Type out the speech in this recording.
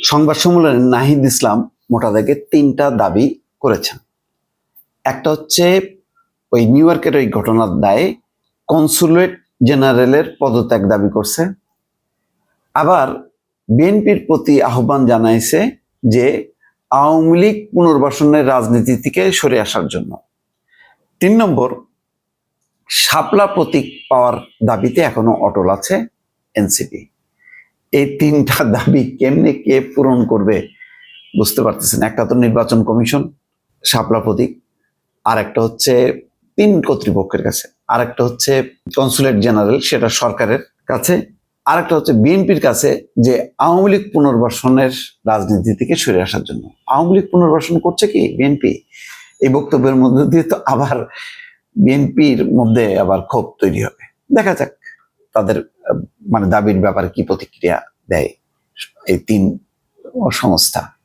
সংবাদ সম্মেলনে নাহিদ ইসলাম মোটা দাগে 3টা দাবি করেছেন। একটা হচ্ছে ওই নিউ ইয়র্কের ওই ঘটনার দায়ে কনসুলেট জেনারেলের পদত্যাগ দাবি করছে। আবার বিএনপির প্রতি আহ্বান জানাইছে যে আওয়ামী লীগ পুনর্বাসনের রাজনীতি থেকে সরে আসার জন্য। 3 নম্বর, শাপলা প্রতীক পাওয়ার দাবিতে এখনো অটল আছে এনসিপি। এই 3টা দাবি কেমনে কে পূরণ করবে বুঝতে পারতেছেন। একটা তো নির্বাচন কমিশন, শাপলা প্রতীক, আর একটা হচ্ছে 3 কর্তৃপক্ষের কাছে, আর একটা হচ্ছে কনসুলেট জেনারেল, সেটা সরকারের কাছে, আর একটা হচ্ছে বিএনপির কাছে, যে আওয়ামী লীগ পুনর্বাসনের রাজনীতি থেকে সরে আসার জন্য। আওয়ামী লীগ পুনর্বাসন করছে কি বিএনপি? এই বক্তব্যের মধ্যে দিয়ে তো আবার বিএনপির মধ্যে আবার ক্ষোভ তৈরি হবে। দেখা যাক তাদের মানে দাবির ব্যাপারে কি প্রতিক্রিয়া দেয় এই 3 সংস্থা।